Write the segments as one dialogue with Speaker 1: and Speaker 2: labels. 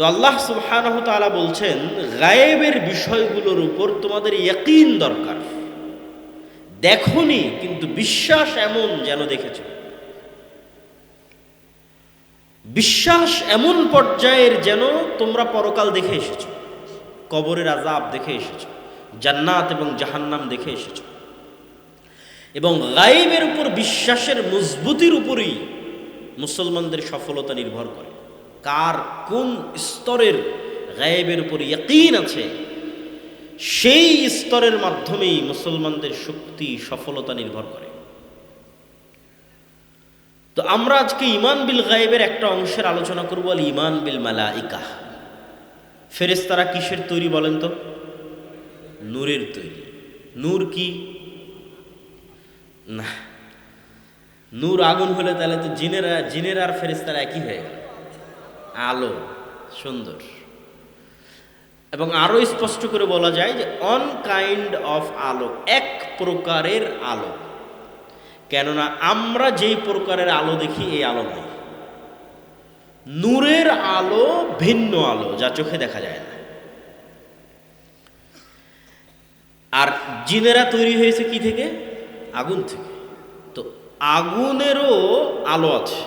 Speaker 1: তো আল্লাহ সুবহানাহু ওয়া তাআলা বলছেন, গায়েবের বিষয়গুলোর উপর তোমাদের ইয়াকিন দরকার। দেখোনি কিন্তু বিশ্বাস এমন যেন দেখেছো। বিশ্বাস এমন পর্যায়ের যেন তোমরা পরকাল দেখে এসেছো, কবরের আযাব দেখে এসেছো, জান্নাত এবং জাহান্নাম দেখে এসেছো। এবং গায়েবের উপর বিশ্বাসের মজবুতির উপরই মুসলমানদের সফলতা নির্ভর করে। কার কোন স্তরের গায়েবের উপর ইয়াকিন আছে, সেই স্তরের মাধ্যমেই মুসলমানদের শক্তি সফলতা নির্ভর করে। তো আমরা আজকে ঈমান বিল গায়েবের একটা অংশের আলোচনা করব, আল ঈমান বিল মালাইকা। ফেরেশতারা কিসের তৈরি বলেন তো? নূরের তৈরি। নূর কি? না, নূর আগুন হলে তাহলে তো জিনেরা আর ফেরেশতারা একই হয়ে গেল। আলো, সুন্দর। এবং আরো স্পষ্ট করে বলা যায় যে অন কাইন্ড অফ আলো, এক প্রকারের আলো। কেননা আমরা যেই প্রকারের আলো দেখি এই আলো নয়। নূরের আলো ভিন্ন আলো, যা চোখে দেখা যায় না। আর জিনেরা তৈরি হয়েছে কি থেকে? আগুন থেকে। তো আগুনেরও আলো আছে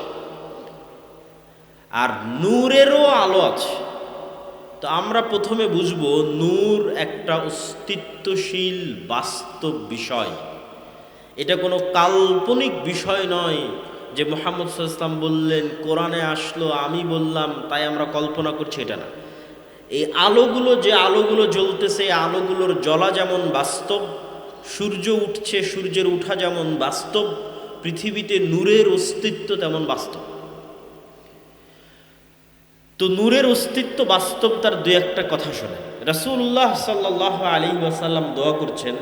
Speaker 1: আর নূরেরও আলো আছে। তো আমরা প্রথমে বুঝবো নূর একটা অস্তিত্বশীল বাস্তব বিষয়। এটা কোনো কাল্পনিক বিষয় নয় যে মুহাম্মদ সাল্লাল্লাহু আলাইহি ওয়াসাল্লাম বললেন, কোরআনে আসলো, আমি বললাম, তাই আমরা কল্পনা করছি, এটা না। এই আলোগুলো, যে আলোগুলো জ্বলতেছে, এই আলোগুলোর জ্বলা যেমন বাস্তব, সূর্য উঠছে, সূর্যের উঠা যেমন বাস্তব, পৃথিবীতে নূরের অস্তিত্ব তেমন বাস্তব। তো নূরের অস্তিত্ব বাস্তব, তার দুই একটা কথা শোনেন। রাসূলুল্লাহ সাল্লাল্লাহু আলাইহি ওয়াসাল্লাম দোয়া করছেন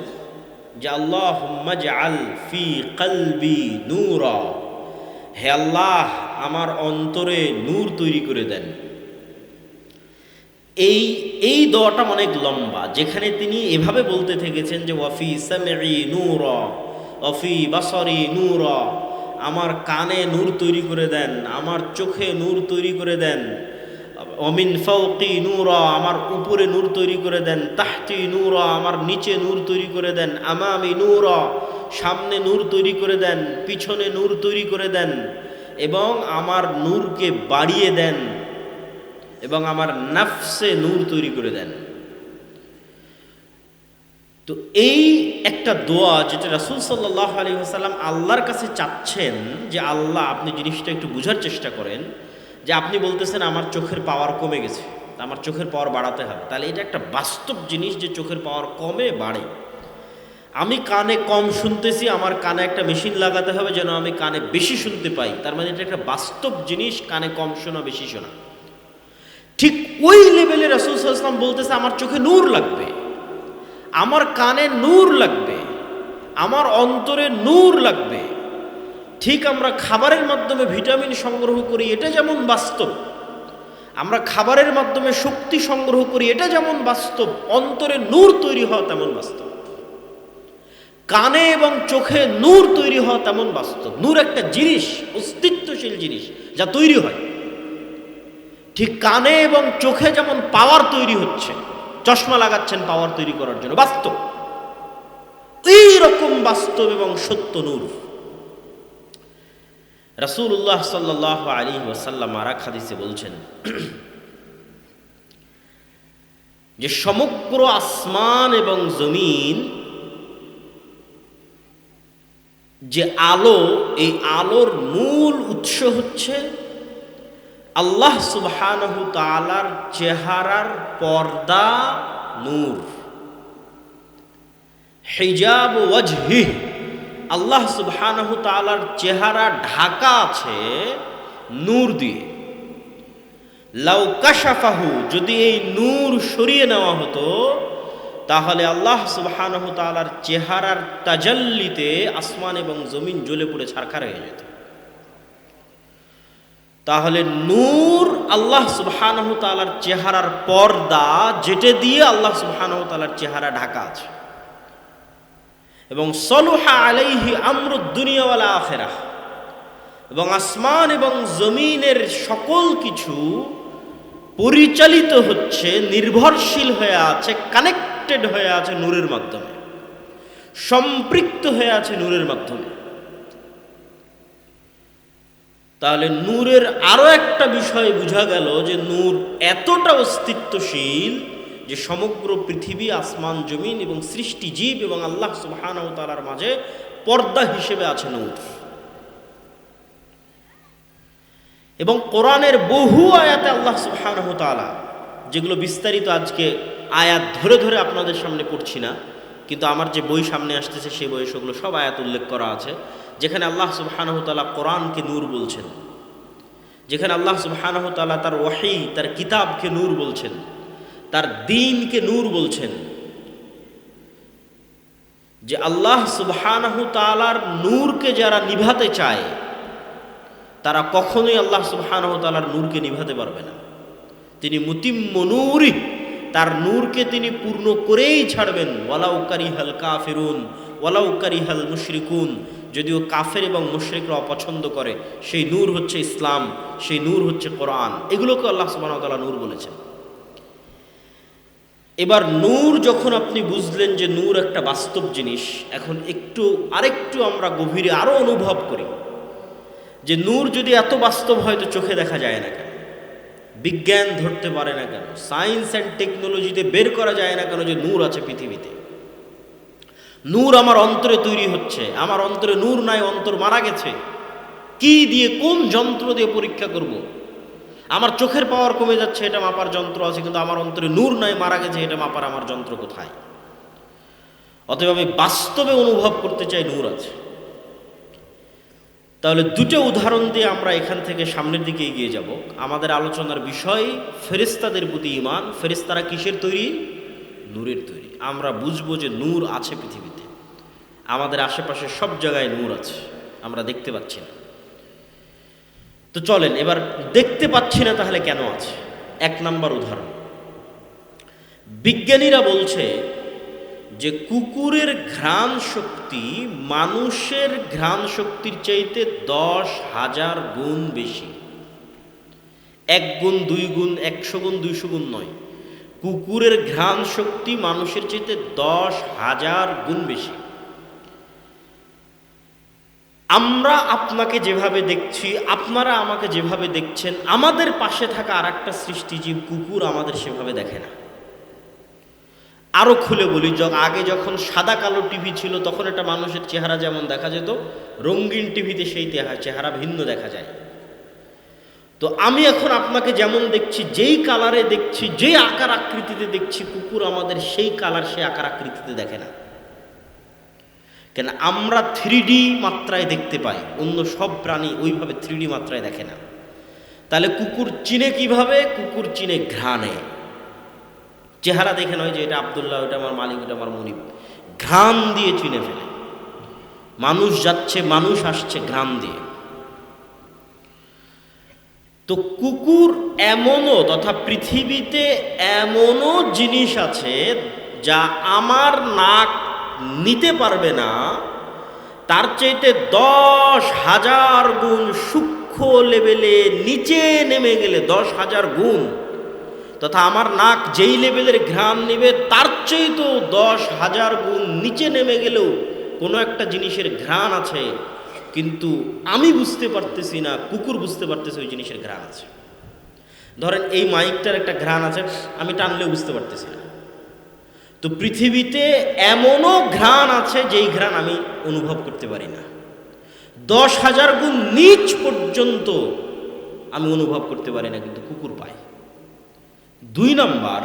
Speaker 1: যে আল্লাহুম্মা জাআল ফি কলবি নূরা, হে আল্লাহ আমার অন্তরে নূর তৈরি করে দেন। এই দোয়াটা অনেক লম্বা, যেখানে তিনি এভাবে বলতে থেকেছেন যে ওয়াফি সামঈ নূরা ওয়াফি বাসারি নূরা, আমার কানে নূর তৈরি করে দেন, আমার চোখে নূর তৈরি করে দেন। অমিন ফাওকি নূরা, আমার উপরে নূর তৈরি করে দেন। তাহতি নূরা, আমার নিচে নূর তৈরি করে দেন। আমামি নূরা, সামনে নূর তৈরি করে দেন, পিছনে নূর তৈরি করে দেন। এবং আমার নূরকে বাড়িয়ে দেন এবং আমার নাফসে নূর তৈরি করে দেন। তো এই একটা দোয়া যেটা রাসূল সাল্লাল্লাহু আলাইহি ওয়াসাল্লাম আল্লাহর কাছে চাচ্ছেন যে আল্লাহ, আপনি জিনিসটা একটু বোঝার চেষ্টা করেন, যে আপনি বলতেছেন আমার চোখের পাওয়ার কমে গেছে, আমার চোখের পাওয়ার বাড়াতে হবে। তাহলে এটা একটা বাস্তব জিনিস যে চোখের পাওয়ার কমে বাড়ে। আমি কানে কম শুনতেছি, আমার কানে একটা মেশিন লাগাতে হবে যেন আমি কানে বেশি শুনতে পাই। তার মানে এটা একটা বাস্তব জিনিস, কানে কম শোনা বেশি শোনা। ঠিক ওই লেভেলে রাসূল সাল্লাল্লাহু আলাইহি ওয়াসাল্লাম বলতেছে আমার চোখে নূর লাগবে, আমার কানে নূর লাগবে, আমার অন্তরে নূর লাগবে। ঠিক আমরা খাবারের মাধ্যমে ভিটামিন সংগ্রহ করি, এটা যেমন বাস্তব, আমরা খাবারের মাধ্যমে শক্তি সংগ্রহ করি, এটা যেমন বাস্তব, অন্তরে নূর তৈরি হওয়া তেমন বাস্তব। কানে এবং চোখে নূর তৈরি হওয়া তেমন বাস্তব। নূর একটা জিনিস, অস্তিত্বশীল জিনিস, যা তৈরি হয়। ঠিক কানে এবং চোখে যেমন পাওয়ার তৈরি হচ্ছে, চশমা লাগাচ্ছেন পাওয়ার তৈরি করার জন্য, বাস্তব। এই রকম বাস্তব এবং সত্য নূর। রাসূলুল্লাহ সাল্লাল্লাহু আলাইহি ওয়াসাল্লাম আর এক হাদিসে বলছেন যে সমগ্র আসমান এবং জমিন যে আলো, এই আলোর মূল উৎস হচ্ছে আল্লাহ সুবহানাহু তাআলার চেহারার পর্দা, নূর। হিজাব ওয়াজহি, আল্লাহ সুবহানাহু তাআলার চেহারা ঢাকা আছে নূর দিয়ে। লাউ কাশাফাহু, যদি এই নূর সরিয়ে নেওয়া হতো, তাহলে আল্লাহ সুবহানাহু তাআলার চেহারার তাজাল্লিতে আসমান এবং জমিন জ্বলে পুড়ে ছারখার হয়ে যেত। তাহলে নূর আল্লাহ সুবহানাহু তাআলার চেহারার পর্দা, যেটা দিয়ে আল্লাহ সুবহানাহু তাআলার চেহারা ঢাকা আছে। এবং সলুহা আলাইহি আমরুদ দুনিয়া ওয়াল আখিরাহ, এবং আসমান এবং জমিনের সকল কিছু পরিচালিত হচ্ছে, নির্ভরশীল হয়ে আছে, কানেক্টেড হয়ে আছে নূরের মাধ্যমে, সম্পৃক্ত হয়ে আছে নূরের মাধ্যমে। তাহলে নূরের আরো একটা বিষয় বোঝা গেল যে নূর এতটা অস্তিত্বশীল যে সমগ্র পৃথিবী, আসমান, জমিন এবং সৃষ্টি জীব এবং আল্লাহ সুবহানাহু ওয়া তাআলার মাঝে পর্দা হিসেবে আছে নূর। এবং কোরআনের বহু আয়াতে আল্লাহ সুবহানাহু ওয়া তাআলা, যেগুলো বিস্তারিত আজকে আয়াত ধরে ধরে আপনাদের সামনে পড়ছি না, কিন্তু আমার যে বই সামনে আসতেছে সেই বইয়ে সেগুলো সব আয়াত উল্লেখ করা আছে, যেখানে আল্লাহ সুবহানাহু ওয়া তাআলা কোরআনকে নূর বলছেন, যেখানে আল্লাহ সুবহানাহু ওয়া তাআলা তার ওয়াহী, তার কিতাবকে নূর বলছেন, তার দ্বীনকে নূর বলছেন। যে আল্লাহ সুবহানাহু ওয়া তাআলার নূরকে যারা নিভাতে চায় তারা কখনোই আল্লাহ সুবহানাহু ওয়া তাআলার নূরকে নিভাতে পারবে না। তিনি মুতিম্মু নূরি, তার নূরকে তিনি পূর্ণ করেই ছাড়বেন। ওয়ালাউ কারিহাল কাফিরুন ওয়ালাউ কারিহাল মুশরিকুন, যদিও কাফের এবং মুশরিকরা অপছন্দ করে, সেই নূর হচ্ছে ইসলাম, সেই নূর হচ্ছে কোরআন। এগুলোকে আল্লাহ সুবহানাহু ওয়া তাআলা নূর বলেছেন। এবার নূর যখন আপনি বুঝলেন যে নূর একটা বাস্তব জিনিস, এখন আরেকটু আমরা গভীরে আরো অনুভব করি যে নূর যদি এত বাস্তব হয় তো চোখে দেখা যায় না কেন, বিজ্ঞান ধরতে পারে না কেন, সায়েন্স অ্যান্ড টেকনোলজিতে বের করা যায় না কেন যে নূর আছে পৃথিবীতে। নূর আমার অন্তরে তৈরি হচ্ছে, আমার অন্তরে নূর নাই, অন্তর মারা গেছে। কি দিয়ে, কোন যন্ত্র দিয়ে পরীক্ষা করব? আমার চোখের পাওয়ার কমে যাচ্ছে, এটা মাপার যন্ত্র আছে, কিন্তু আমার অন্তরে নূর নাই, মারা গেছে, এটা মাপার আমার যন্ত্র কোথায়? অতএব আমি বাস্তবে অনুভব করতে চাই নূর আছে। তাহলে দুটো উদাহরণ দিয়ে আমরা এখান থেকে সামনের দিকে এগিয়ে যাব। আমাদের আলোচনার বিষয় ফেরেশতাদের প্রতি ঈমান। ফেরেশতারা কিসের তৈরি? নূরের তৈরি। আমরা বুঝবো যে নূর আছে পৃথিবীতে, আমাদের আশেপাশে সব জায়গায় নূর আছে, আমরা দেখতে পাচ্ছি না। তো চলেন এবার দেখতে পাচ্ছি না তাহলে কেন আছে। এক নাম্বার উদাহরণ, বিজ্ঞানীরা বলছে যে কুকুরের ঘ্রাণ শক্তি মানুষের ঘ্রাণ শক্তির চাইতে 10,000 গুণ বেশি। 1 গুণ, 2 গুণ, 100 গুণ, 200 গুণ নয়, কুকুরের ঘ্রাণ শক্তি মানুষের চাইতে 10,000 গুণ বেশি। আমরা আপনাকে যেভাবে দেখছি, আপনারা আমাকে যেভাবে দেখছেন, আমাদের পাশে থাকা আর একটা সৃষ্টিজীব কুকুর আমাদের সেভাবে দেখে না। আরো খুলে বলি, আগে যখন সাদা কালো টিভি ছিল তখন একটা মানুষের চেহারা যেমন দেখা যেত, রঙিন টিভিতে সেই চেহারা ভিন্ন দেখা যায়। তো আমি এখন আপনাকে যেমন দেখছি, যেই কালারে দেখছি, যেই আকার আকৃতিতে দেখছি, কুকুর আমাদের সেই কালার, সেই আকার আকৃতিতে দেখে না। কেন? আমরা 3D মাত্রায় দেখতে পাই, অন্য সব প্রাণী ওইভাবে 3D মাত্রায় দেখে না। তাহলে কুকুর চিনে কিভাবে? কুকুর চিনে ঘ্রাণে। চেহারা দেখে নয় যে এটা আব্দুল্লাহ, ওটা আমার মালিক, ওটা আমার মনিব। ঘ্রাণ দিয়ে চিনে ফেলে। মানুষ যাচ্ছে, মানুষ আসছে ঘ্রাণ দিয়ে। তো কুকুর এমনও, তথা পৃথিবীতে এমনও জিনিস আছে যা আমার নাক নিতে পারবে না, তার চাইতে 10,000 গুণ সূক্ষ্ম লেভেলে নিচে নেমে গেলে 10,000 গুণ, তথা আমার নাক যেই লেভেলের ঘ্রাণ নেবে তার চাইতেও 10,000 গুণ নিচে নেমে গেলেও কোনো একটা জিনিসের ঘ্রাণ আছে, কিন্তু আমি বুঝতে পারতেছি না, কুকুর বুঝতে পারতেছে ওই জিনিসের ঘ্রাণ আছে। ধরেন এই মাইকটার একটা ঘ্রাণ আছে, আমি টানলেও বুঝতে পারতেছি না। তো পৃথিবীতে এমনও ঘ্রাণ আছে যেই ঘ্রাণ আমি অনুভব করতে পারি না। 10,000 গুণ নিচ পর্যন্ত আমি অনুভব করতে পারি না, কিন্তু কুকুর পায়। 2 নাম্বার,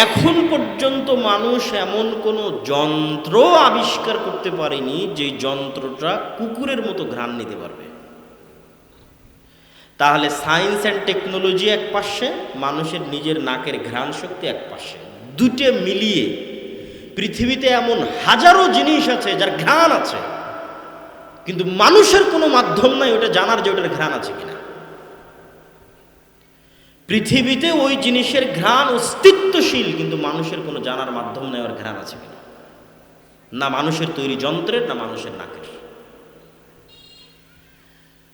Speaker 1: এখন পর্যন্ত মানুষ এমন কোনো যন্ত্র আবিষ্কার করতে পারেনি যে যন্ত্রটা কুকুরের মতো ঘ্রাণ নিতে পারবে। তাহলে সায়েন্স অ্যান্ড টেকনোলজি এক পাশে, মানুষের নিজের নাকের ঘ্রাণ শক্তি এক পাশে, দুটো মিলিয়ে পৃথিবীতে এমন হাজারো জিনিস আছে যার ঘ্রাণ আছে, কিন্তু মানুষের কোনো মাধ্যম নাই ওটা জানার যে ওটার ঘ্রাণ আছে কিনা। পৃথিবীতে ওই জিনিসের ঘ্রাণ অস্তিত্বশীল, কিন্তু মানুষের কোনো জানার মাধ্যম নেই ওর ঘ্রাণ আছে কিনা, না মানুষের তৈরি যন্ত্রের, না মানুষের নাকের।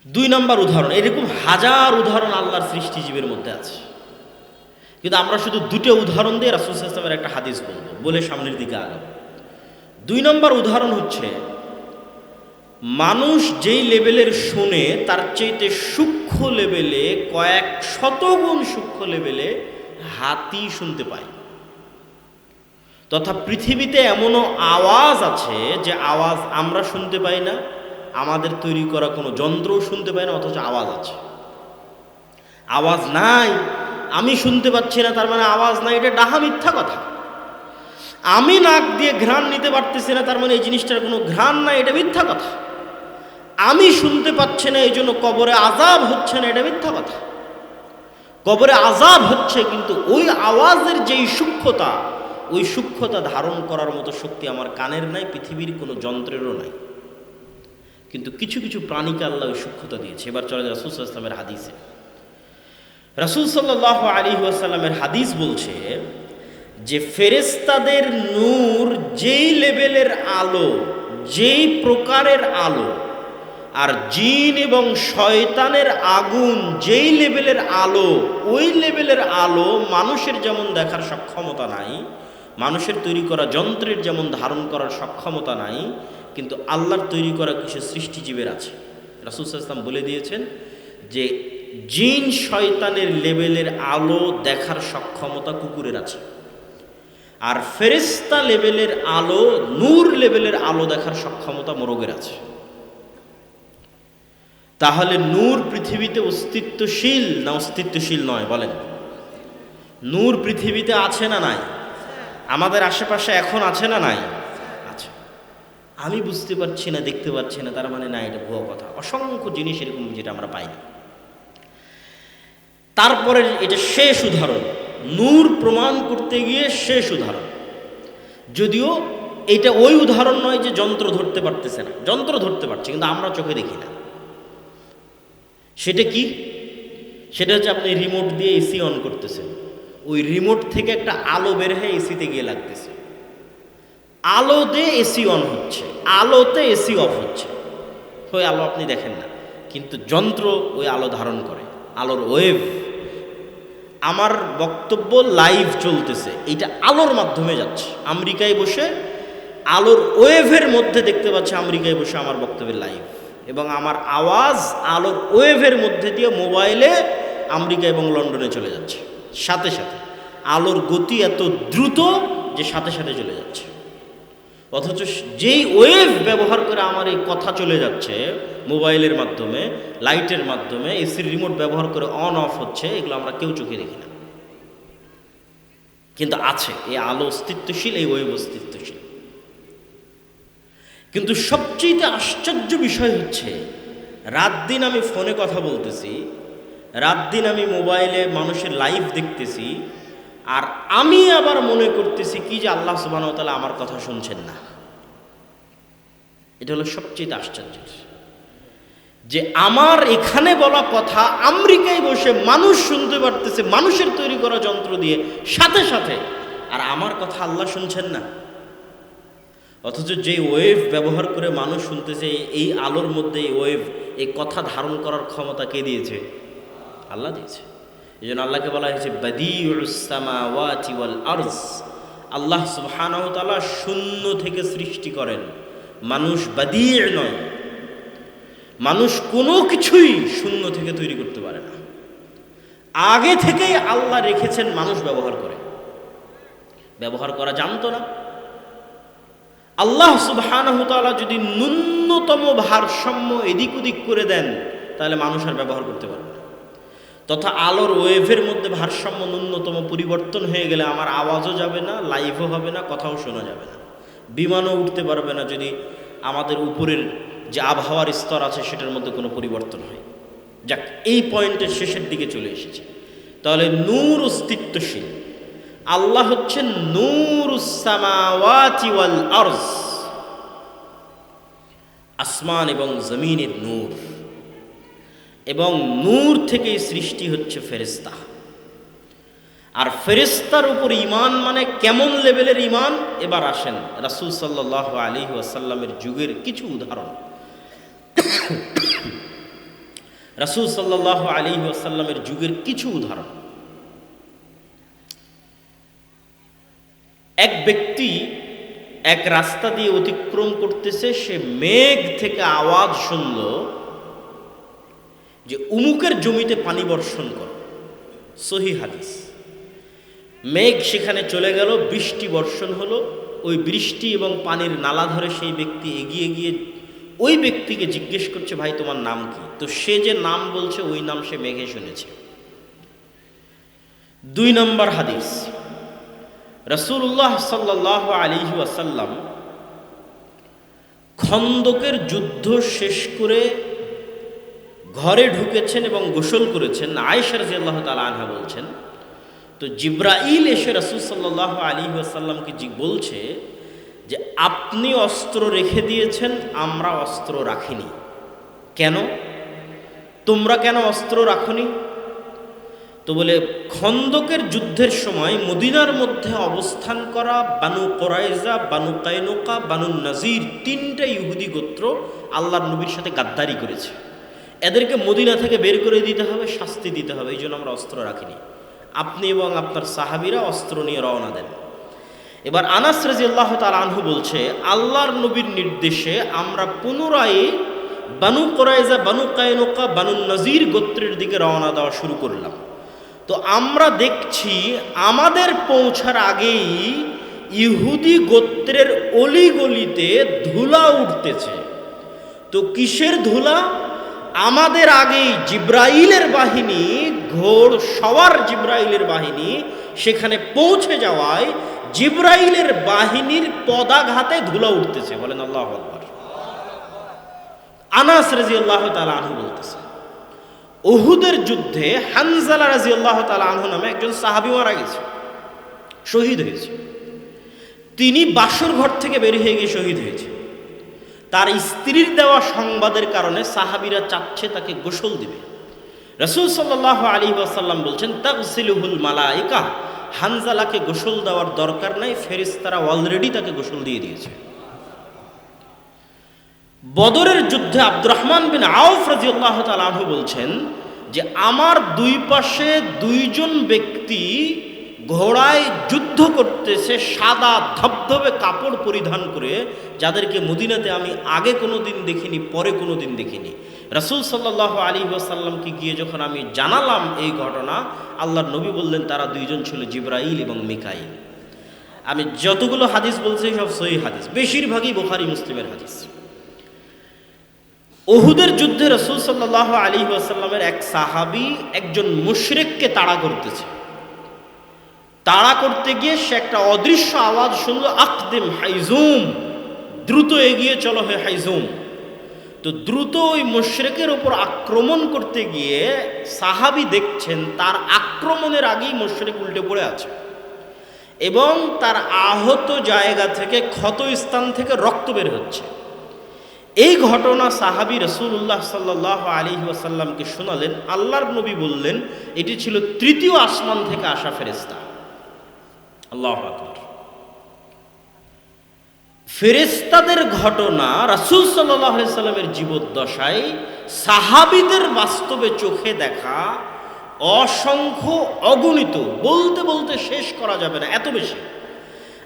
Speaker 1: 2 নাম্বার উদাহরণ, এরকম হাজার উদাহরণ আল্লাহর সৃষ্টিজীবের মধ্যে আছে। কিন্তু আমরা শুধু দুটো উদাহরণ দিয়ে রাসূল সাল্লাল্লাহু আলাইহি ওয়াসাল্লামের একটা হাদিস বলবো, বলে সামনের দিকে আগাবো। 2 নম্বর উদাহরণ হচ্ছে, মানুষ যেই লেভেলের শোনে তার চাইতে সূক্ষ্ম লেভেলে, কয়েক শতগুণ সূক্ষ্ম লেভেলে হাতি শুনতে পায়। তথা পৃথিবীতে এমনও আওয়াজ আছে যে আওয়াজ আমরা শুনতে পাই না, আমাদের তৈরি করা কোনো যন্ত্রও শুনতে পায় না, অথচ আওয়াজ আছে। আওয়াজ নাই, আমি শুনতে পাচ্ছি না, তার মানে আওয়াজ নাই, এটা ডাহা মিথ্যা কথা। আমি নাক দিয়ে ঘ্রাণ নিতে পারতেছি না, তার মানে এই জিনিসটার কোনো ঘ্রাণ নাই, এটা মিথ্যা কথা। আমি শুনতে পাচ্ছি না, এই জন্য কবরে আযাব হচ্ছে না, এটা মিথ্যা কথা। কবরে আযাব হচ্ছে, কিন্তু ওই আওয়াজের যেই সূক্ষ্মতা, ওই সূক্ষ্মতা ধারণ করার মতো শক্তি আমার কানের নাই, পৃথিবীর কোনো যন্ত্রেরও নাই। কিন্তু কিছু কিছু প্রাণীকে আল্লাহ ওই সূক্ষ্মতা দিয়েছে। এবার চলে রাসূল সাল্লাল্লাহু আলাইহি ওয়াসাল্লামের হাদিসে। রাসূল সাল্লাল্লাহু আলাইহি ওয়াসাল্লামের হাদিস বলছে যে ফেরেশতাদের নূর যেই লেভেলের আলো, যেই প্রকারের আলো, আর জিন এবং শয়তানের আগুন যেই লেভেলের আলো, ওই লেভেলের আলো মানুষের যেমন দেখার সক্ষমতা নাই, মানুষের তৈরি করা যন্ত্রের যেমন ধারণ করার সক্ষমতা নাই, কিন্তু আল্লাহর তৈরি করা কিছু সৃষ্টিজীবের আছে। রাসূল সাল্লাল্লাহু আলাইহি ওয়াসাল্লাম বলে দিয়েছেন যে জিন শয়তানের লেভেলের আলো দেখার সক্ষমতা কুকুরের আছে, আর ফেরেশতা লেভেলের আলো, নূর লেভেলের আলো দেখার সক্ষমতা মোরগের আছে। তাহলে নূর পৃথিবীতে অস্তিত্বশীল না অস্তিত্বশীল নয়? বলেন, নূর পৃথিবীতে আছে না নাই? আমাদের আশেপাশে এখন আছে না নাই? আছে। আমি বুঝতে পারছি না, দেখতে পাচ্ছি না, তার মানে না, এটা ভুয়া কথা। অসংখ্য জিনিস এরকম যেটা আমরা পাই না। তারপরে এটা শেষ উদাহরণ, নূর প্রমাণ করতে গিয়ে শেষ উদাহরণ। যদিও এটা ওই উদাহরণ নয় যে যন্ত্র ধরতে পারতেছে না, যন্ত্র ধরতে পারছে, কিন্তু আমরা চোখে দেখি না। সেটা কি? সেটা হচ্ছে আপনি রিমোট দিয়ে এসি অন করতেছেন, ওই রিমোট থেকে একটা আলো বের হয়ে এসিতে গিয়ে লাগতেছে, আলো দিয়ে এসি অন হচ্ছে, আলোতে এসি অফ হচ্ছে। ওই আলো আপনি দেখেন না, কিন্তু যন্ত্র ওই আলো ধারণ করে, আলোর ওয়েভ। আমার বক্তব্য লাইভ চলতেছে, এইটা আলোর মাধ্যমে যাচ্ছে। আমেরিকায় বসে আলোর ওয়েভের মধ্যে দেখতে পাচ্ছে আমেরিকায় বসে আমার বক্তব্যের লাইভ, এবং আমার আওয়াজ আলোর ওয়েভের মধ্যে দিয়ে মোবাইলে আমেরিকা এবং লন্ডনে চলে যাচ্ছে সাথে সাথে। আলোর গতি এত দ্রুত যে সাথে সাথে চলে যাচ্ছে, অথচ যেই ওয়েভ ব্যবহার করে আমার এই কথা চলে যাচ্ছে মোবাইলের মাধ্যমে, লাইটের মাধ্যমে, এসির রিমোট ব্যবহার করে অন অফ হচ্ছে, এগুলো আমরা কেউ চোখে দেখি না, কিন্তু আছে। এই আলো অস্তিত্বশীল, এই ওয়েভ অস্তিত্বশীল। কিন্তু সবচেয়ে আশ্চর্য বিষয় হচ্ছে, রাত দিন আমি ফোনে কথা বলতেছি, রাত দিন আমি মোবাইলে মানুষের লাইভ দেখতেছি, আর আমি আবার মনে করতেছি কি যে আল্লাহ সুবহানাহু ওয়া তাআলা আমার কথা শুনছেন না। এটা হলো সবচেয়ে আশ্চর্য, যে আমার এখানে বলা কথা আমেরিকায় বসে মানুষ শুনতে পারতেছে মানুষের তৈরি করা যন্ত্র দিয়ে সাথে সাথে, আর আমার কথা আল্লাহ শুনছেন না। অথচ যে ওয়েভ ব্যবহার করে মানুষ শুনতেছে, এই আলোর মধ্যে এই ওয়েভ, এই কথা ধারণ করার ক্ষমতা কে দিয়েছে? আল্লাহ দিয়েছে। এই জন্য আল্লাহকে বলা হয়েছে বাদিউস সামাওয়াতি ওয়াল আরজ। আল্লাহ সুবহানাহু ওয়া তাআলা শূন্য থেকে সৃষ্টি করেন, মানুষ বাদি' নয়। মানুষ কোনো কিছুই শূন্য থেকে তৈরি করতে পারে না, আগে থেকেই আল্লাহ রেখেছেন, মানুষ ব্যবহার করে। ব্যবহার করা জানতো না। আল্লাহ সুবহানাহু ওয়া তাআলা যদি ন্যূনতম ভারসাম্য এদিক ওদিক করে দেন, তাহলে মানুষ আর ব্যবহার করতে পারবে না। তথা আলোর ওয়েভের মধ্যে ভারসাম্য ন্যূনতম পরিবর্তন হয়ে গেলে আমার আওয়াজও যাবে না, লাইভও হবে না, কথাও শোনা যাবে না, বিমানও উঠতে পারবে না যদি আমাদের উপরের যে আবহাওয়ার স্তর আছে সেটার মধ্যে কোনো পরিবর্তন হয়। যাক, এই পয়েন্টের শেষের দিকে চলে এসেছে। তাহলে নূর অস্তিত্বশীল। আল্লাহ হচ্ছেন নূরুস সামাওয়াতি ওয়াল আরজ, আসমান এবং জমিনের নূর, এবং নূর থেকেই সৃষ্টি হচ্ছে ফেরেশতা। আর ফেরেশতার উপর ঈমান মানে কেমন লেভেলের ঈমান? এবার আসেন রাসূল সাল্লাল্লাহু আলাইহি ওয়াসাল্লামের যুগের কিছু উদাহরণ। রাসূল সাল্লাল্লাহু আলাইহি ওয়াসাল্লামের যুগের কিছু উদাহরণ। এক ব্যক্তি এক রাস্তা দিয়ে অতিক্রম করতেছে, সে মেঘ থেকে আওয়াজ শুনল যে উমুকের জমিতে পানি বর্ষণ কর। সহিহ হাদিস। মেঘ সেখানে চলে গেল, বৃষ্টি বর্ষণ হলো। ওই বৃষ্টি এবং পানির নালা ধরে সেই ব্যক্তি এগিয়ে গিয়ে ওই ব্যক্তিকে জিজ্ঞেস করছে, ভাই তোমার নাম কি? তো সে যে নাম বলছে ওই নাম সে মেঘে শুনেছে। 2 নম্বর হাদিস, রাসূলুল্লাহ সাল্লাল্লাহু আলাইহি ওয়াসাল্লাম খন্দকের যুদ্ধ শেষ করে ঘরে ঢুকেছেন এবং গোসল করেছেন। আয়েশা রাদিয়াল্লাহু তাআলা আনহা বলছেন, তো জিবরাইল এসে রাসূল সাল্লাল্লাহু আলাইহি ওয়াসাল্লামকে বলছে যে আপনি অস্ত্র রেখে দিয়েছেন, আমরা অস্ত্র রাখিনি। কেন? তোমরা কেন অস্ত্র রাখনি? তো বলে, খন্দকের যুদ্ধের সময় মদিনার মধ্যে অবস্থান করা বানু কোরাইজা, বানু কায়নুকা, বানু নাজির 3টা ইহুদি গোত্র আল্লাহর নবীর সাথে গাদ্দারি করেছে। এদেরকে মদিনা থেকে বের করে দিতে হবে, শাস্তি দিতে হবে, এই জন্য আমরা অস্ত্র রাখিনি। আপনি এবং আপনার সাহাবীরা অস্ত্র নিয়ে রওনা দেন। এবার আনাস রাদিয়াল্লাহু তাআলা আনহু বলছে, আল্লাহর নবীর নির্দেশে আমরা পুনরায় বানু কোরাইজা, বানু কায়নুকা, বানু নাজির গোত্রের দিকে রওনা দেওয়া শুরু করলাম। তো আমরা দেখছি আমাদের পৌঁছার আগেই ইহুদি গোত্রের অলিগলিতে ধুলা উঠতেছে। তো কিসের ধুলা? আমাদের আগেই জিব্রাইলের বাহিনী, ঘোড় সওয়ার জিব্রাইলের বাহিনী সেখানে পৌঁছে যাওয়ায় জিব্রাইলের বাহিনীর পদাঘাতে ধুলা উঠতেছে। বলেন আল্লাহু আকবার। আনাস রাদিয়াল্লাহু তাআলা আনহু বলতেছে, উহুদের যুদ্ধে হানজালা রাদিয়াল্লাহু তাআলা আনহু নামে একজন সাহাবী মারা গেছে, শহীদ হয়েছে। তিনি বাসর ঘর থেকে বের হয়ে গিয়ে শহীদ হয়েছে। তার স্ত্রীর দেওয়া সংবাদের কারণে সাহাবীরা চাচ্ছে তাকে গোসল দিবে। রাসূল সাল্লাল্লাহু আলাইহি ওয়াসাল্লাম বলছেন, তাগসিলুহুল মালায়েকা, হানজালাকে গোসল দেওয়ার দরকার নাই, ফেরেশতারা অলরেডি তাকে গোসল দিয়ে দিয়েছে। বদরের যুদ্ধে আব্দুর রহমান বিন আউফ রাদিয়াল্লাহু তাআলা আনহু বলছেন যে আমার 2 পাশে 2 জন ব্যক্তি ঘোড়ায় যুদ্ধ করতেছে, সাদা ধবধবে কাপড় পরিধান করে, যাদেরকে মদিনাতে আমি আগে কোনো দিন দেখিনি, পরে কোনো দিন দেখিনি। রাসূল সাল্লাল্লাহু আলাইহি ওয়াসাল্লামকে গিয়ে যখন আমি জানালাম এই ঘটনা, আল্লাহর নবী বললেন তারা 2 জন ছিল জিবরাইল এবং মিকাইল। আমি যতগুলো হাদিস বলছি সব সহিহ হাদিস, বেশিরভাগই বুখারী মুসলিমের হাদিস। উহুদের যুদ্ধে রাসূল সাল্লাল্লাহু আলাইহি ওয়াসাল্লামের এক সাহাবী একজন মুশরিককে তাড়া করতেছে। তাড়া করতে গিয়ে সে একটা অদৃশ্য আওয়াজ শুনল, আকদিম হাইজুম, দ্রুত এগিয়ে চলো হে হাইজুম। তো দ্রুত ওই মুশরিকের উপর আক্রমণ করতে গিয়ে সাহাবী দেখছেন তার আক্রমণের আগেই মুশরিক উল্টে পড়ে আছে এবং তার আহত জায়গা থেকে, ক্ষত স্থান থেকে রক্ত বের হচ্ছে। এই ঘটনা সাহাবী রাসূলুল্লাহ সাল্লাল্লাহু আলাইহি ওয়াসাল্লামকে শোনালেন। আল্লাহর নবী বললেন এটি ছিল 3য় আসমান থেকে আসা ফেরেশতা। আল্লাহু আকবার। ফেরেশতাদের ঘটনা রাসূল সাল্লাল্লাহু আলাইহি সাল্লামের জীবদ্দশায় সাহাবীদের বাস্তবে চোখে দেখা অসংখ্য, অগণিত, বলতে বলতে শেষ করা যাবে না, এত বেশি।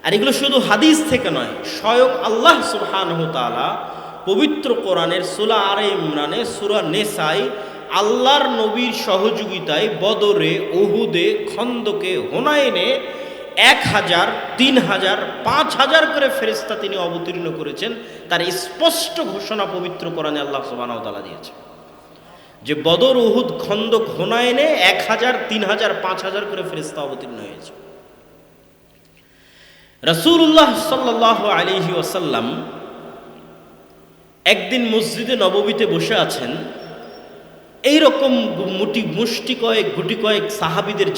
Speaker 1: আর এগুলো শুধু হাদিস থেকে নয়, স্বয়ং আল্লাহ সুবহানাহু ওয়া তাআলা পবিত্র কোরআনের সূরা আলে ইমরানে, সূরা নেসায় আল্লাহর নবীর সহযোগিতায় বদরে, উহুদে, খন্দকে, হুনাইনে 1000, 3000, 5000 করে ফেরেশতা তিনি অবতীর্ণ করেছেন। তার স্পষ্ট ঘোষণা পবিত্র কোরআনে আল্লাহ সুবহানাহু ওয়া তাআলা দিয়েছে যে বদর, উহুদ, খন্দক, হুনাইনে 1000, 3000, 5000 করে ফেরেশতা অবতীর্ণ হয়েছে। রাসূলুল্লাহ সাল্লাল্লাহু আলাইহি ওয়াসাল্লাম একদিন মসজিদে নববীতে বসে আছেন। এইরকম মুষ্টি কয়েক, গুটি কয়েক সাহাবীদের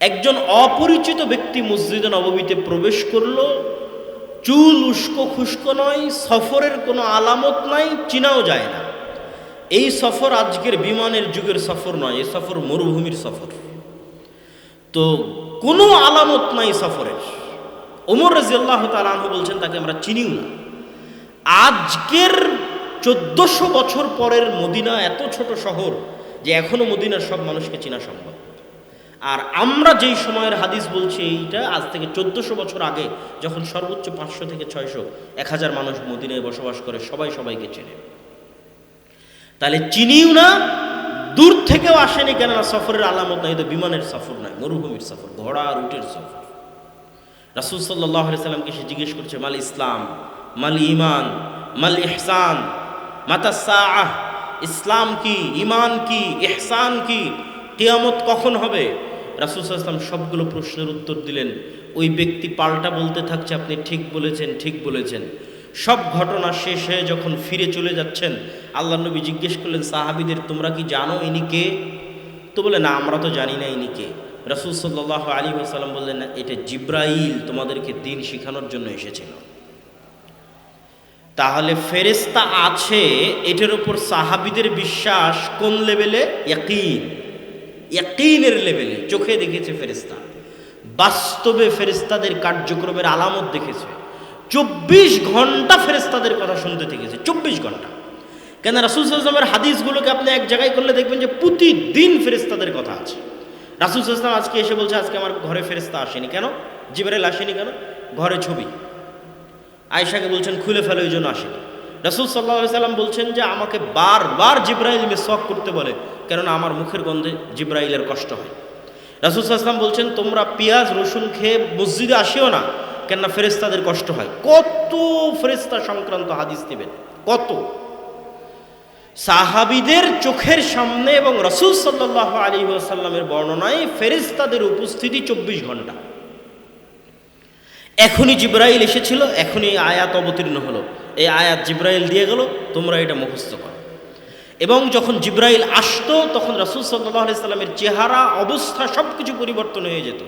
Speaker 1: একজন অপরিচিত ব্যক্তি মসজিদে নববীতে প্রবেশ করলো। চুল উস্কো খুস্কো নয়, সফরের কোনো আলামত নাই, চিনাও যায় না। এই সফর আজকের বিমানের যুগের সফর নয়, এই সফর মরুভূমির সফর। তো কোনো আলামত নাই সফরের। ওমর রাদিয়াল্লাহু তাআলা আনহু বলছেন তাকে আমরা চিনিও না। আজকের 1400 বছর পরের মদিনা এত ছোট শহর যে এখনো মদিনার সব মানুষকে চেনা সম্ভব। আর আমরা যেই সময়ের হাদিস বলছি এইটা আজ থেকে 1400 বছর আগে, যখন সর্বোচ্চ 500 থেকে 600 1000 মানুষ মদিনায় বসবাস করে, সবাই সবাইকে চেনে। তাহলে চিনিও না, দূর থেকেও আসেনি, কেননা সফরের আলামত নাই, তো বিমানের সফর নাই, মরুভূমির সফর, ঘোড়া আর উটের সফর। রাসূল সাল্লাল্লাহু আলাইহি সাল্লামকে সে জিজ্ঞেস করছে, মাল ইসলাম, মাল ঈমান, মাল ইহসান, মাতা সাআহ, ইসলাম কি, ঈমান কি, ইহসান কি, কিয়ামত কখন হবে? রাসূল সাল্লাল্লাহু আলাইহি সাল্লাম সবগুলো প্রশ্নের উত্তর দিলেন। ওই ব্যক্তি পাল্টা বলতে থাকছে, আপনি ঠিক বলেছেন, ঠিক বলেছেন। সব ঘটনা শেষ হয়ে যখন ফিরে চলে যাচ্ছেন, আল্লাহ নবী জিজ্ঞেস করলেন সাহাবীদের, তোমরা কি জানো ইনি কে? তো বলে, না, আমরা তো জানি না ইনি কে। রাসূল সাল্লাল্লাহু আলাইহি ওয়াসাল্লাম বললেন, না, এটা জিব্রাইল তোমাদেরকে দ্বীন শেখানোর জন্য এসেছিল। তাহলে ফেরেশতা আছে, এটার উপর সাহাবীদের বিশ্বাস কোন লেভেলে? ইয়াকিন, ইয়াকিনের লেভেলে। চোখে দেখেছে ফেরেশতা, বাস্তবে ফেরেশতাদের কার্যক্রমের আলামত দেখেছে, 24 ঘন্টা ফেরেশতাদের কথা শুনতে থেকেছে, 24 ঘন্টা। কেন রাসূল সাল্লাল্লাহু আলাইহি ওয়াসাল্লামের হাদিসগুলোকে আপনি এক জায়গায় করলে দেখবেন যে প্রতিদিন ফেরেশতাদের কথা আছে। রাসূল সাল্লাল্লাহু আলাইহি ওয়াসাল্লাম আজকে এসে বলছে, আজকে আমার ঘরে ফেরেশতা আসেনি। কেন? জিবরাইল আসেনি কেন? ঘরে ছবি। আয়েশাকে বলছেন খুলে ফেলো, এই জন্য আসেনি। রাসূল সাল্লাল্লাহু আলাইহি ওয়াসাল্লাম বলছেন যে আমাকে বারবার জিবরাইল মিসওয়াক করতে বলে, কেননা আমার মুখের গন্ধে জিবরাইলের কষ্ট হয়। রাসূল সাল্লাল্লাহু আলাইহি ওয়াসাল্লাম বলছেন তোমরা পেঁয়াজ রসুন খেয়ে মসজিদে আসিও না, কেননা ফেরেশতাদের কষ্ট হয়। কত ফেরেশতা সংক্রান্ত হাদিস নেবেন, কত! সাহাবীদের চোখের সামনে এবং রাসূল সাল্লাল্লাহু আলাইহি ওয়াসাল্লামের বর্ণনায় ফেরেশতাদের উপস্থিতি 24 ঘন্টা। এখনই জিবরাইল এসেছিল, এখনই আয়াত অবতীর্ণ হলো, এই আয়াত জিবরাইল দিয়ে গেল, তোমরা এটা মুখস্থ করো। এবং যখন জিবরাইল আসতো তখন রাসূল সাল্লাল্লাহু আলাইহি সাল্লামের চেহারা, অবস্থা সব কিছু পরিবর্তন হয়ে যেত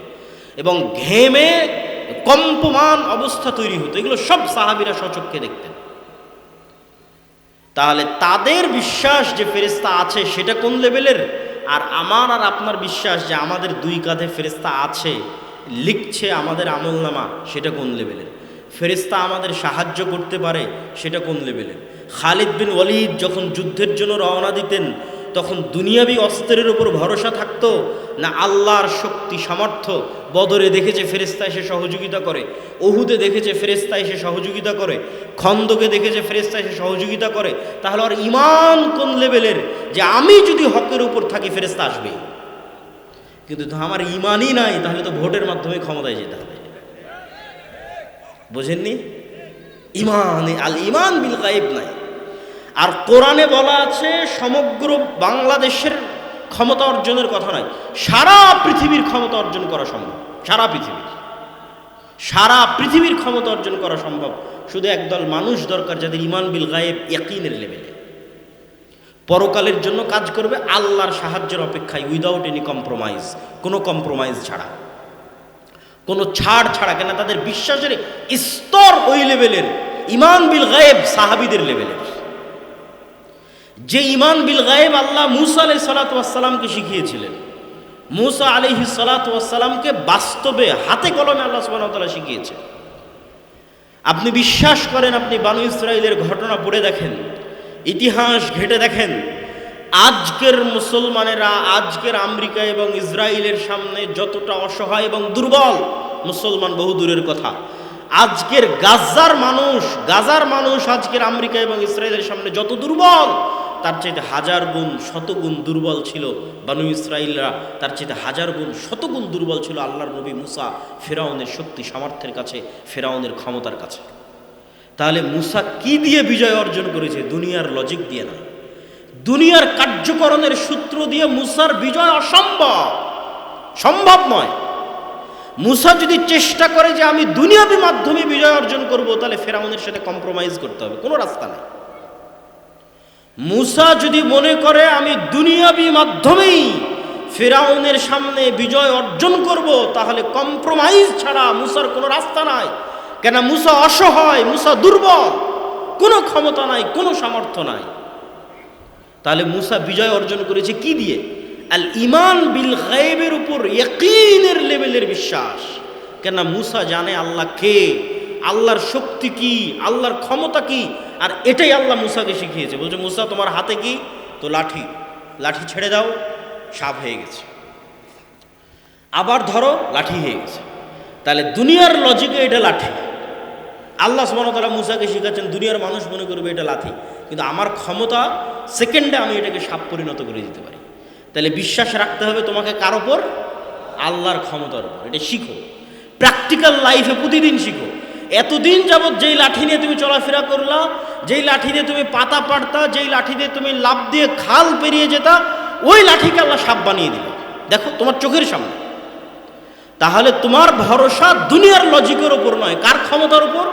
Speaker 1: এবং ঘেমে কম্পমান অবস্থা তৈরি হতো। এগুলো সব সাহাবীরা স্বচক্ষে দেখতেন। তাহলে তাদের বিশ্বাস যে ফেরেশতা আছে সেটা কোন লেভেলের? আর আমার আর আপনার বিশ্বাস যে আমাদের দুই কাঁধে ফেরেশতা আছে, লিখছে আমাদের আমলনামা, সেটা কোন লেভেলের? ফেরেশতা আমাদের সাহায্য করতে পারে, সেটা কোন লেভেলের? খালিদ বিন ওয়ালিদ যখন যুদ্ধের জন্য রওনা দিতেন, তখন দুনিয়াবি অস্ত্রের উপর ভরসা থাকতো না আল্লাহর শক্তি সামর্থ্য? বদরে দেখেছে ফেরেশতা এসে সহযোগিতা করে, উহুদে দেখেছে ফেরেশতা এসে সহযোগিতা করে, খন্দকে দেখেছে ফেরেশতা এসে সহযোগিতা করে। তাহলে আর ঈমান কোন লেভেলের যে আমি যদি হকের উপর থাকি ফেরেশতা আসবে? কিন্তু আমার ঈমানই নাই, তাহলে তো ভোটের মাধ্যমে ক্ষমতায় যেতে হবে। বোঝেননি? ঈমান, আল ঈমান বিল গায়ব নাই। আর কোরআনে বলা আছে সমগ্র বাংলাদেশের ক্ষমতা অর্জনের কথা নয়, সারা পৃথিবীর ক্ষমতা অর্জন করা সম্ভব। সারা পৃথিবীর ক্ষমতা অর্জন করা সম্ভব। শুধু একদল মানুষ দরকার যাদের ঈমান বিল গায়ব, ইয়াকিনের লেভেলে, পরকালের জন্য কাজ করবে আল্লাহর সাহায্যের অপেক্ষায়, উইদাউট এনি কম্প্রোমাইজ, কোনো কম্প্রোমাইজ ছাড়া, কোনো ছাড় ছাড়া। কেন? তাদের বিশ্বাসের স্তর ওই লেভেলের, ঈমান বিল গায়ব সাহাবীদের লেভেলের। যে ঈমান বিল গায়ব আল্লাহ মূসা আলাইহিস সালাতু ওয়াস সালামকে শিখিয়েছিলেন, মূসা আলাইহিস সালাতু ওয়াস সালামকে বাস্তবে হাতে কলমে আল্লাহ সুবহানাহু ওয়া তাআলা শিখিয়েছেন। আপনি বিশ্বাস করেন, আপনি বানু ইসরাইলের ঘটনা পড়ে দেখেন, ইতিহাস ঘেটে দেখেন, আজকের মুসলমানেরা আজকের আমেরিকা এবং ইসরায়েলের সামনে যতটা অসহায় এবং দুর্বল, মুসলমান বহু দূরের কথা, আজকের গাজার মানুষ আজকের আমেরিকা এবং ইসরায়েলের সামনে যত দুর্বল, তার চাইতে 1000 গুণ 100 গুণ দুর্বল ছিল বানু ইসরাইলরা, তার চাইতে 1000 গুণ 100 গুণ দুর্বল ছিল আল্লাহর নবী মুসা ফেরাউনের শক্তি সামর্থ্যের কাছে, ফেরাউনের ক্ষমতার কাছে। তাহলে মুসা কি দিয়ে বিজয় অর্জন করেছে? দুনিয়ার লজিক দিয়ে না, দুনিয়ার কার্যকরণের সূত্র দিয়ে মুসার বিজয় অসম্ভব, সম্ভব নয়। মুসা যদি চেষ্টা করে যে আমি দুনিয়াবি মাধ্যমে বিজয় অর্জন করব, তাহলে ফেরাউনের সাথে কম্প্রোমাইজ করতে হবে, কোনো রাস্তা নেই। মুসা যদি মনে করে আমি দুনিয়াবি মাধ্যমেই ফেরাউনের সামনে বিজয় অর্জন করব, তাহলে কম্প্রোমাইজ ছাড়া মুসার কোনো রাস্তা নাই। কেন? মুসা অসহায়, মুসা দুর্বল, কোনো ক্ষমতা নাই, কোনো সামর্থ্য নাই। তাহলে মুসা বিজয় অর্জন করেছে কি দিয়ে? আল ঈমান বিল গায়বের উপর ইয়াকিনের লেভেলের বিশ্বাস। কেন? মুসা জানে আল্লাহ কে, আল্লাহর শক্তি কি, আল্লাহর ক্ষমতা কি, আর এটাই আল্লাহ মুসাকে শিখিয়েছে। বলছে মুসা তোমার হাতে কি? তো লাঠি ছেড়ে দাও, সাপ হয়ে গেছে। আবার ধরো লাঠি হয়ে গেছে। তাহলে দুনিয়ার লজিকে এটা লাঠি, আল্লাহ সুবহানাহু ওয়া তাআলা মুসাকে শিখাচ্ছেন দুনিয়ার মানুষ মনে করবে এটা লাঠি, কিন্তু আমার ক্ষমতা সেকেন্ডে আমি এটাকে সাপ পরিণত করে দিতে পারি। তাহলে বিশ্বাস রাখতে হবে তোমাকে কার ওপর? আল্লাহর ক্ষমতার উপর। এটা শিখো, প্র্যাকটিক্যাল লাইফে প্রতিদিন শিখো। এতদিন যাবৎ যেই লাঠি নিয়ে তুমি চলাফেরা করলা, যেই লাঠি দিয়ে তুমি পাতা পাড়তা, যেই লাঠি দিয়ে তুমি লাফ দিয়ে খাল পেরিয়ে যেতা, ওই লাঠিকে আল্লাহ সাপ বানিয়ে দিল, দেখো তোমার চোখের সামনে। তাহলে তোমার ভরসা দুনিয়ার লজিকের ওপর নয়, কার ক্ষমতার উপর?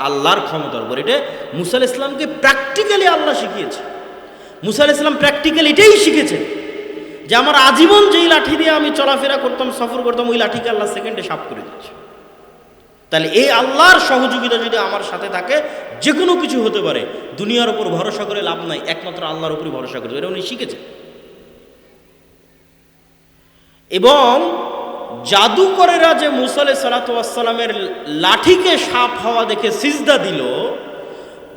Speaker 1: আল্লাহর ক্ষমতার উপর। এটা মুসা আলাইহিস সালামকে প্র্যাকটিক্যালি আল্লাহ শিখিয়েছে। মুসা আলাইহিস সালাম প্র্যাকটিক্যালি এটাই শিখেছে যে আমার আজীবন যেই লাঠি দিয়ে আমি চলাফেরা করতাম, সফর করতাম, ওই লাঠিকে আল্লাহ সেকেন্ডে সাফ করে দিচ্ছে। তাহলে এই আল্লাহর সহযোগিতা যদি আমার সাথে থাকে, যে কোনো কিছু হতে পারে। দুনিয়ার উপর ভরসা করে লাভ নাই, একমাত্র আল্লাহর উপরই ভরসা করে। এটা উনি শিখেছেন। এবং জাদুকরেরা যে মুসা আলাইহিস সালামের লাঠিকে সাপ হওয়া দেখে সিজদা দিল,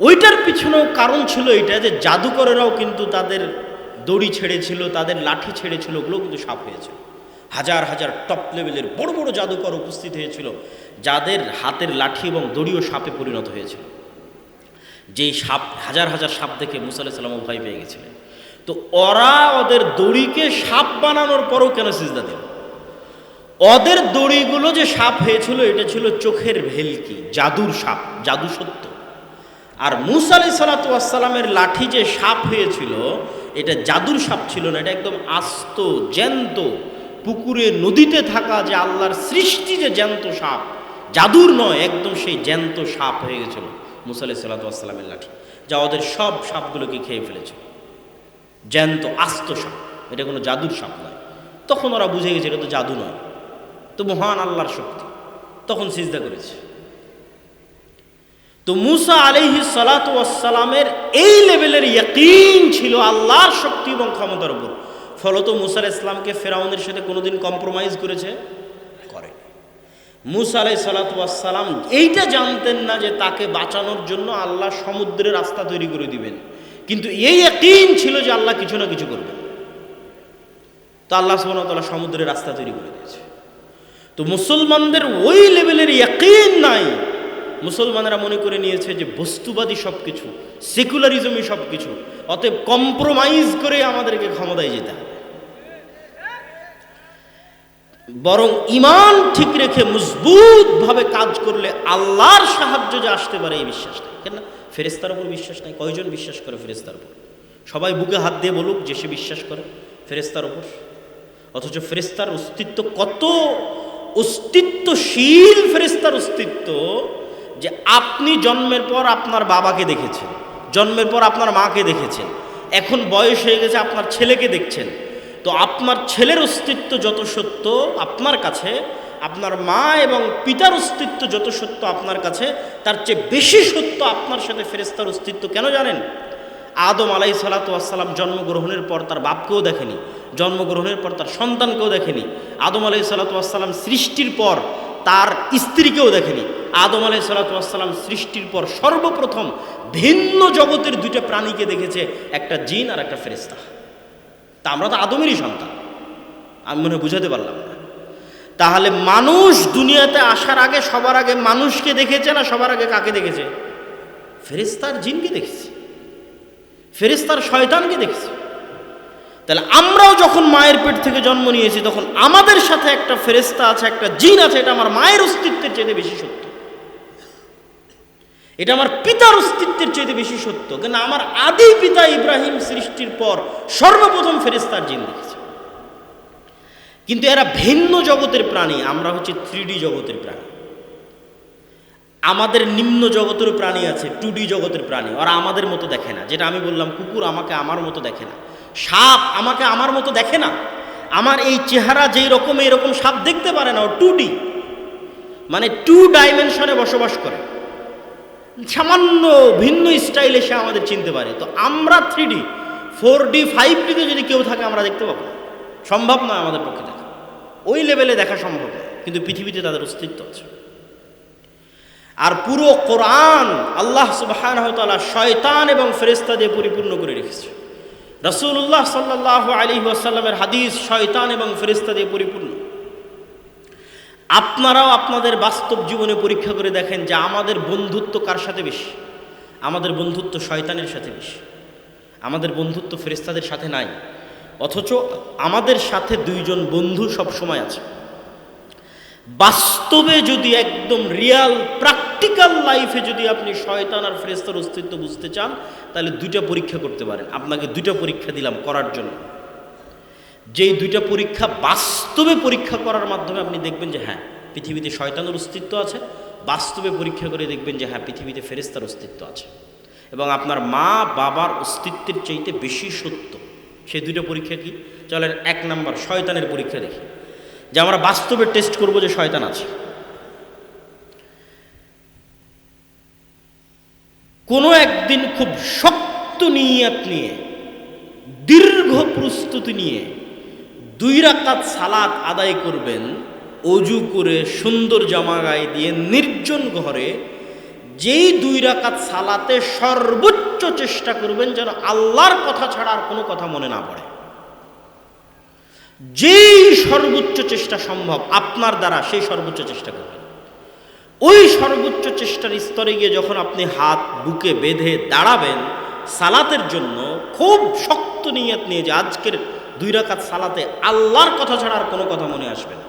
Speaker 1: ওইটার পিছনেও কারণ ছিল এটা যে জাদুকরেরাও কিন্তু তাদের দড়ি ছেড়েছিল, তাদের লাঠি ছেড়েছিল, ওগুলো কিন্তু সাপ হয়েছিল। হাজার হাজার টপ লেভেলের বড় বড় জাদুকর উপস্থিত হয়েছিল, যাদের হাতের লাঠি এবং দড়িও সাপে পরিণত হয়েছিল। যেই সাপ, হাজার হাজার সাপ দেখে মুসা আলাইহিস সালাম ভয় পেয়ে গেছিলেন। তো ওরা ওদের দড়িকে সাপ বানানোর পরও কেন সিজদা দিল? ওদের দড়িগুলো যে সাপ হয়েছিল, এটা ছিল চোখের ভেলকি, জাদুর সাপ, জাদু সত্য। আর মুসা আলাইহিস সালামের লাঠি যে সাপ হয়েছিল, এটা জাদুর সাপ ছিল না, এটা একদম আস্ত জ্যান্ত পুকুরে নদীতে থাকা যে আল্লাহর সৃষ্টি যে জ্যান্ত সাপ, জাদুর নয়, একদম সেই জ্যান্ত সাপ হয়ে গেছিল মুসা আলাইহিস সালামের লাঠি, যা ওদের সব সাপগুলোকে খেয়ে ফেলেছিল। জ্যান্ত আস্ত সাপ, এটা কোনো জাদুর সাপ নয়। তখন ওরা বুঝে গেছে এটা তো জাদু নয়, তো মহান আল্লাহর শক্তি। তখন সিজদা করেছে। তো মুসা আলাইহিস সালামের এই লেভেলের ইয়াকিন ছিল আল্লাহর শক্তি এবং ক্ষমতার উপর। ফলত মুসা আলাইহিস সালামকে ফেরাউনের সাথে কোনোদিন কম্প্রোমাইজ করেছে? করে। মুসা আলাইহিস সালাম এইটা জানতেন না যে তাকে বাঁচানোর জন্য আল্লাহ সমুদ্রের রাস্তা তৈরি করে দিবেন, কিন্তু এই ইয়াকিন ছিল যে আল্লাহ কিছু না কিছু করবেন। তো আল্লাহ সুবহানাহু ওয়া তাআলা সমুদ্রের রাস্তা তৈরি করে দিয়েছে। তো মুসলমানদের ওই লেভেলের ইয়াকিন নাই। মুসলমানেরা মনে করে নিয়েছে যে বস্তুবাদী সব কিছু, সেকুলারিজমই সব কিছু, অতএব কম্প্রোমাইজ করে আমাদেরকে ক্ষমতায় যেতে হবে। বরং ঈমান ঠিক রেখে মজবুতভাবে কাজ করলে আল্লাহর সাহায্য যে আসতে পারে এই বিশ্বাস নেই। কেন? ফেরেশতার উপর বিশ্বাস নাই। কয়জন বিশ্বাস করে ফেরেশতার উপর? সবাই বুকে হাত দিয়ে বলুক যে সে বিশ্বাস করে ফেরেশতার উপর। অথচ ফেরেশতার অস্তিত্ব কত অস্তিত্বশীল, ফেরেশতার অস্তিত্ব যে আপনি জন্মের পর আপনার বাবাকে দেখেছেন, জন্মের পর আপনার মাকে দেখেছেন, এখন বয়স হয়ে গেছে আপনার ছেলেকে দেখছেন। তো আপনার ছেলের অস্তিত্ব যত সত্য আপনার কাছে, আপনার মা এবং পিতার অস্তিত্ব যত সত্য আপনার কাছে, তার চেয়ে বেশি সত্য আপনার সাথে ফেরেশতার অস্তিত্ব। কেন জানেন? আদম আলাইহিস সালাম জন্মগ্রহণের পর তার বাপকেও দেখেনি, জন্মগ্রহণের পর তার সন্তানকেও দেখেনি। আদম আলাইহিস সালাম সৃষ্টির পর তার স্ত্রীকেও দেখেনি। আদম আলাইহিস সালাম সৃষ্টির পর সর্বপ্রথম ভিন্ন জগতের দুইটা প্রাণীকে দেখেছে, একটা জিন আর একটা ফেরেশতা। তা আমরা তো আদমেরই সন্তান। আমি মনে বুঝাতে পারলাম না। তাহলে মানুষ দুনিয়াতে আসার আগে সবার আগে মানুষকে দেখেছে না সবার আগে কাকে দেখেছে? ফেরেশতার জিনকে দেখেছে, ফেরেশতার শয়তানকে দেখেছে। তাহলে আমরাও যখন মায়ের পেট থেকে জন্ম নিয়েছি, তখন আমাদের সাথে একটা ফেরেশতা আছে, একটা জিন আছে। এটা আমার মায়ের অস্তিত্বের চাইতে বেশি সত্য, এটা আমার পিতার অস্তিত্বের চাইতে বেশি সত্য। কেন? আমার আদি পিতা ইব্রাহিম সৃষ্টির পর সর্বপ্রথম ফেরেশতার জিন দেখেছে। কিন্তু এরা ভিন্ন জগতের প্রাণী, আমরা হচ্ছে 3D জগতের প্রাণী। আমাদের নিম্ন জগতের প্রাণী আছে, 2D জগতের প্রাণী, ওরা আমাদের মতো দেখে না। যেটা আমি বললাম, কুকুর আমাকে আমার মতো দেখে না, সাপ আমাকে আমার মতো দেখে না। আমার এই চেহারা যেই রকম, এইরকম সাপ দেখতে পারে না। ও 2D, মানে 2 ডাইমেনশনে বসবাস করে, সামান্য ভিন্ন স্টাইলে সে আমাদের চিনতে পারে। তো আমরা 3D, 4D, 5Dতে যদি কেউ থাকে আমরা দেখতে পাবো না, সম্ভব নয় আমাদের পক্ষে দেখা, ওই লেভেলে দেখা সম্ভব নয়। কিন্তু পৃথিবীতে তাদের অস্তিত্ব আছে। আর পুরো কোরআন আল্লাহ সুবহানাহু ওয়া তাআলা শয়তান এবং ফেরেশতা দিয়ে পরিপূর্ণ করে রেখেছে। রাসূলুল্লাহ সাল্লাল্লাহু আলাইহি ওয়াসাল্লামের হাদিস শয়তান এবং ফেরেশতা দিয়ে পরিপূর্ণ। আপনারাও আপনাদের বাস্তব জীবনে পরীক্ষা করে দেখেন যে আমাদের বন্ধুত্ব কার সাথে বেশি। আমাদের বন্ধুত্ব শয়তানের সাথে বেশি, আমাদের বন্ধুত্ব ফেরেশতাদের সাথে নাই। অথচ আমাদের সাথে দুইজন বন্ধু সব সময় আছে। বাস্তবে যদি একদম রিয়াল প্র্যাকটিক্যাল লাইফে যদি আপনি শয়তান আর ফেরেশতার অস্তিত্ব বুঝতে চান, তাহলে দুইটা পরীক্ষা করতে পারেন। আপনাকে দুইটা পরীক্ষা দিলাম করার জন্য, যেই দুইটা পরীক্ষা বাস্তবে পরীক্ষা করার মাধ্যমে আপনি দেখবেন যে হ্যাঁ পৃথিবীতে শয়তানের অস্তিত্ব আছে, বাস্তবে পরীক্ষা করে দেখবেন যে হ্যাঁ পৃথিবীতে ফেরেশতার অস্তিত্ব আছে, এবং আপনার মা বাবার অস্তিত্বের চাইতে বেশি সত্য। সেই দুইটা পরীক্ষা কি? চলেন 1 নাম্বার শয়তানের পরীক্ষা দেখি, যে আমরা বাস্তবে টেস্ট করব যে শয়তান আছে। কোনো একদিন খুব শক্ত নিয়ত নিয়ে, দীর্ঘ প্রস্তুতি নিয়ে 2 রাকাত সালাত আদায় করবেন, অজু করে সুন্দর জামা গায়ে দিয়ে নির্জন ঘরে। যেই 2 রাকাত সালাতে সর্বোচ্চ চেষ্টা করবেন যেন আল্লাহর কথা ছাড়া আর কোনো কথা মনে না পড়ে। যেই সর্বোচ্চ চেষ্টা সম্ভব আপনার দ্বারা, সেই সর্বোচ্চ চেষ্টা করবেন। ওই সর্বোচ্চ চেষ্টার স্তরে গিয়ে যখন আপনি হাত বুকে বেঁধে দাঁড়াবেন সালাতের জন্য, খুব শক্ত নিয়ত নিয়ে যে আজকের 2 রাকাত সালাতে আল্লাহর কথা ছাড়া আর কোনো কথা মনে আসবে না,